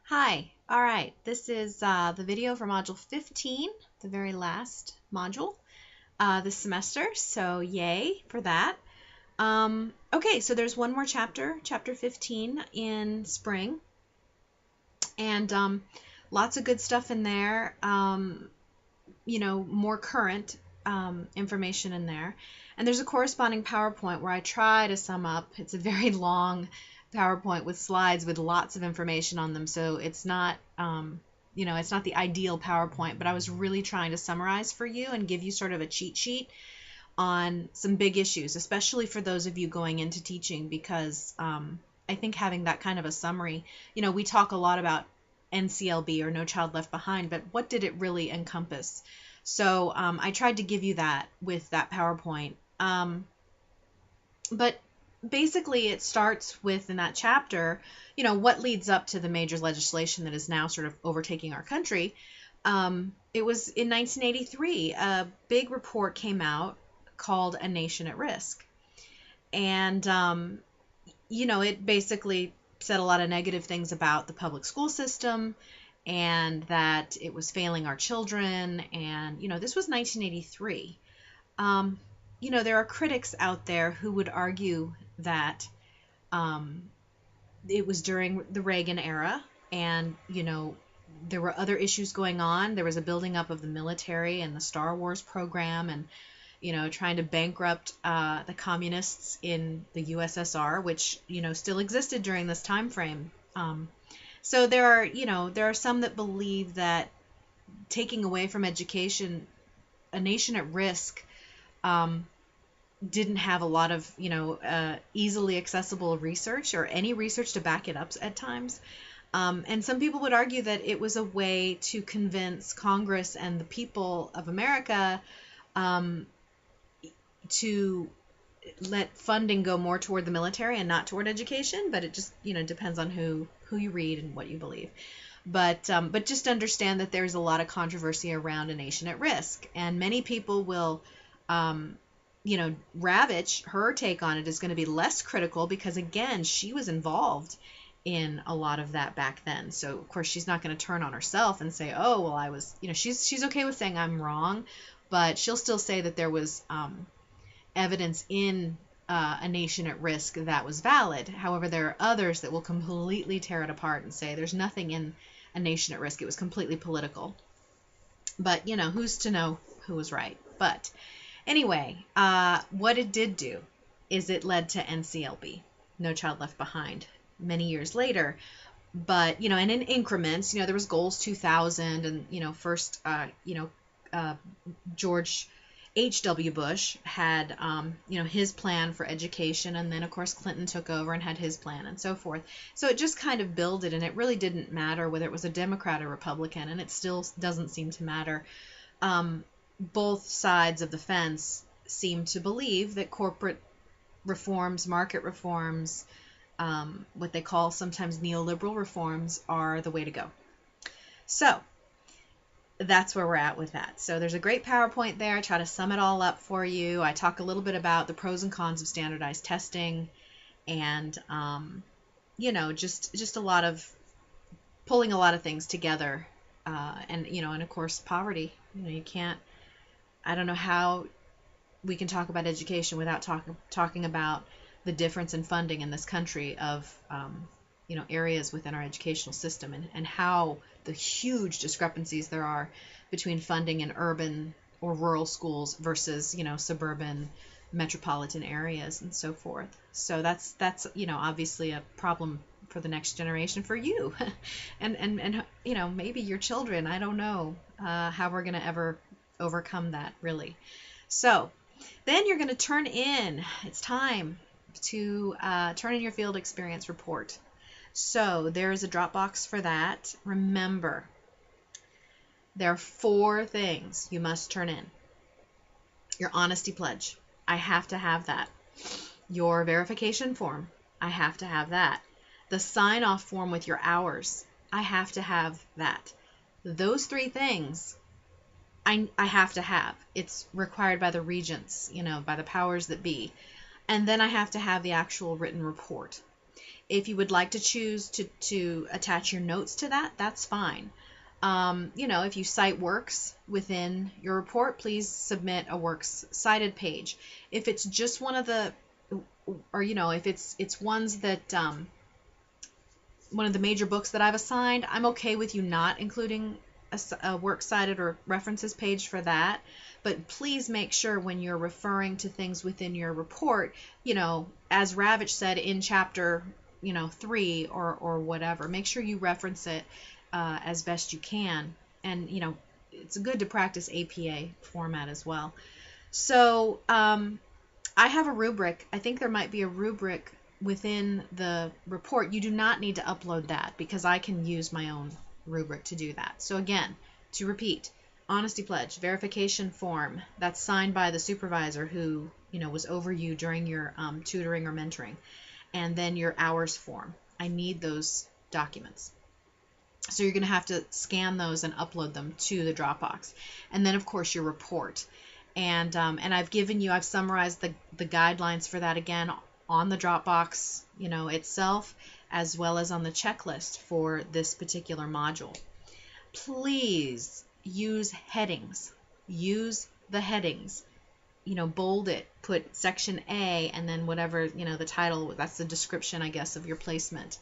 Hi. All right. This is the video for Module 15, the very last module this semester. So yay for that. Okay, so there's one more chapter, chapter 15 in spring, and lots of good stuff in there. More current information in there. And there's a corresponding PowerPoint where I try to sum up. It's a very long PowerPoint with slides with lots of information on them, so it's not it's not the ideal PowerPoint, but I was really trying to summarize for you and give you sort of a cheat sheet on some big issues, especially for those of you going into teaching, because I think having that kind of a summary, we talk a lot about NCLB or No Child Left Behind, but what did it really encompass? So I tried to give you that with that PowerPoint. But basically it starts with, in that chapter, what leads up to the major legislation that is now sort of overtaking our country. It was in 1983, a big report came out called A Nation at Risk. And, it basically said a lot of negative things about the public school system and that it was failing our children. And, this was 1983. There are critics out there who would argue that it was during the Reagan era and, there were other issues going on. There was a building up of the military and the Star Wars program and, trying to bankrupt the communists in the USSR, which, still existed during this time frame. So there are some that believe that taking away from education, A Nation at Risk didn't have a lot of, easily accessible research or any research to back it up at times. And some people would argue that it was a way to convince Congress and the people of America to let funding go more toward the military and not toward education, but it just, depends on who you read and what you believe. But just understand that there's a lot of controversy around A Nation at Risk, and many people will, Ravitch, her take on it is going to be less critical because, again, she was involved in a lot of that back then. So, of course, she's not going to turn on herself and say, oh, well, I was, she's okay with saying I'm wrong, but she'll still say that there was evidence in A Nation at Risk that was valid. However, there are others that will completely tear it apart and say there's nothing in A Nation at Risk. It was completely political. But, who's to know who was right? But anyway, what it did do is it led to NCLB, No Child Left Behind, many years later. But, and in increments, there was Goals 2000 and, first, George H.W. Bush had, his plan for education, and then, of course, Clinton took over and had his plan and so forth. So it just kind of builded, and it really didn't matter whether it was a Democrat or Republican, and it still doesn't seem to matter. Both sides of the fence seem to believe that corporate reforms, market reforms, what they call sometimes neoliberal reforms, are the way to go. So that's where we're at with that. So there's a great PowerPoint there. I try to sum it all up for you. I talk a little bit about the pros and cons of standardized testing and, just a lot of pulling a lot of things together. And of course, poverty. You can't, I don't know how we can talk about education without talking about the difference in funding in this country of, areas within our educational system and how the huge discrepancies there are between funding in urban or rural schools versus, suburban metropolitan areas and so forth. So that's obviously a problem for the next generation, for you and maybe your children. I don't know how we're going to ever overcome that, really. So then you're going to turn in, it's time to turn in your field experience report. So there is a Dropbox for that. Remember, there are 4 things you must turn in. Your honesty pledge, I have to have that. Your verification form, I have to have that. The sign-off form with your hours, I have to have that. Those 3 things I have to have. It's required by the regents, by the powers that be. And then I have to have the actual written report. If you would like to choose to attach your notes to that, that's fine. If you cite works within your report, please submit a works cited page. If it's just one of the, or if it's ones that one of the major books that I've assigned, I'm okay with you not including a works cited or references page for that. But please make sure when you're referring to things within your report, as Ravitch said in chapter 3 or whatever, make sure you reference it as best you can. And it's good to practice APA format as well. So I have a rubric. I think there might be a rubric within the report. You do not need to upload that because I can use my own rubric to do that. So again, to repeat, honesty pledge, verification form that's signed by the supervisor who was over you during your tutoring or mentoring, and then your hours form. I need those documents. So you're going to have to scan those and upload them to the Dropbox. And then of course your report. And I've summarized the guidelines for that again on the Dropbox, itself, as well as on the checklist for this particular module. Please use headings. Use the headings. Bold it, put section A, and then whatever, the title, that's the description, I guess, of your placement.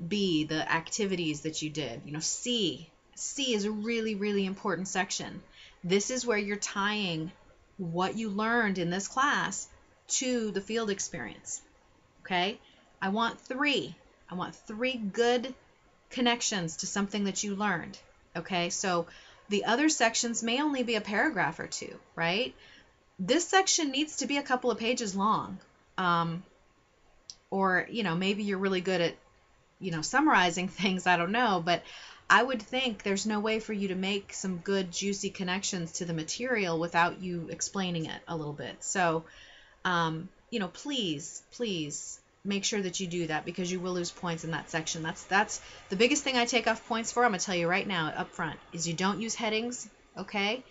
B, the activities that you did. C is a really, really important section. This is where you're tying what you learned in this class to the field experience. Okay? I want three good connections to something that you learned. Okay? So the other sections may only be a paragraph or two, right? This section needs to be a couple of pages long. Or, maybe you're really good at, summarizing things, I don't know, but I would think there's no way for you to make some good, juicy connections to the material without you explaining it a little bit. So, please make sure that you do that because you will lose points in that section. That's the biggest thing I take off points for. I'm going to tell you right now up front is you don't use headings, okay?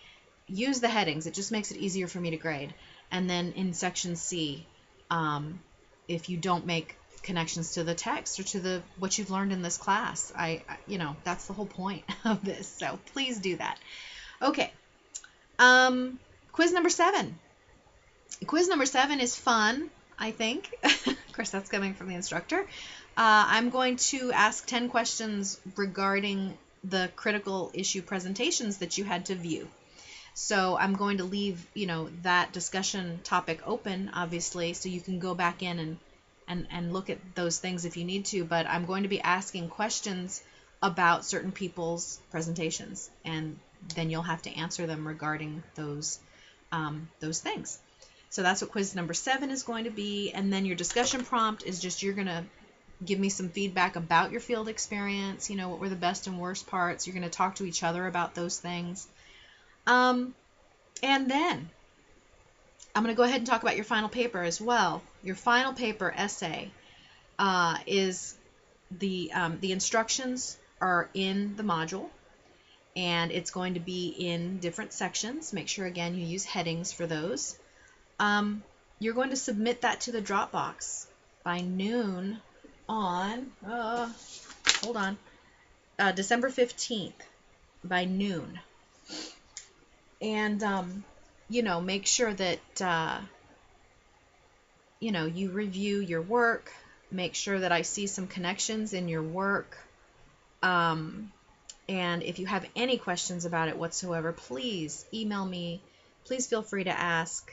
Use the headings. It just makes it easier for me to grade. And then in section C, if you don't make connections to the text or to what you've learned in this class, that's the whole point of this. So please do that. Okay. Quiz number 7. Quiz number 7 is fun, I think. Of course, that's coming from the instructor. I'm going to ask 10 questions regarding the critical issue presentations that you had to view. So I'm going to leave, that discussion topic open, obviously, so you can go back in and look at those things if you need to. But I'm going to be asking questions about certain people's presentations, and then you'll have to answer them regarding those things. So that's what quiz number 7 is going to be. And then your discussion prompt is just you're going to give me some feedback about your field experience, what were the best and worst parts. You're going to talk to each other about those things. And then I'm going to go ahead and talk about your final paper as well. Your final paper essay is the instructions are in the module, and it's going to be in different sections. Make sure, again, you use headings for those. You're going to submit that to the Dropbox by noon on, December 15th by noon. And, make sure that, you review your work. Make sure that I see some connections in your work. And if you have any questions about it whatsoever, please email me. Please feel free to ask.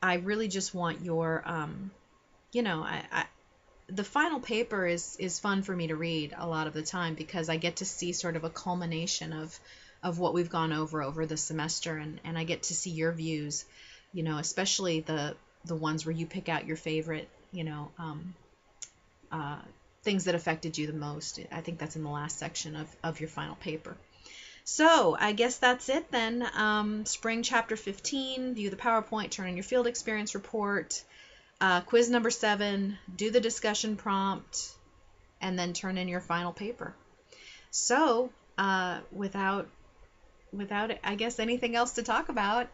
I really just want your, the final paper is fun for me to read a lot of the time because I get to see sort of a culmination of what we've gone over the semester, and I get to see your views, especially the ones where you pick out your favorite, things that affected you the most. I think that's in the last section of your final paper. So I guess that's it then. Spring chapter 15, view the PowerPoint, turn in your field experience report, quiz number 7, do the discussion prompt, and then turn in your final paper. So without I guess anything else to talk about,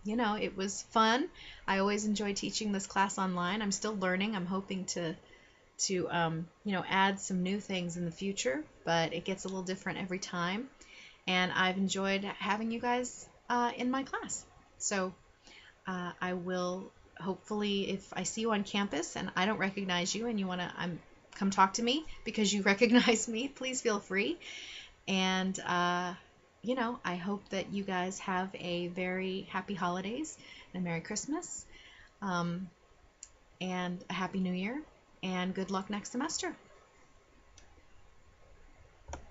it was fun. I always enjoy teaching this class online. I'm still learning. I'm hoping to add some new things in the future, but it gets a little different every time. And I've enjoyed having you guys in my class. So I will hopefully, if I see you on campus and I don't recognize you and you want to come talk to me because you recognize me, please feel free. And, I hope that you guys have a very happy holidays and a Merry Christmas and a Happy New Year and good luck next semester.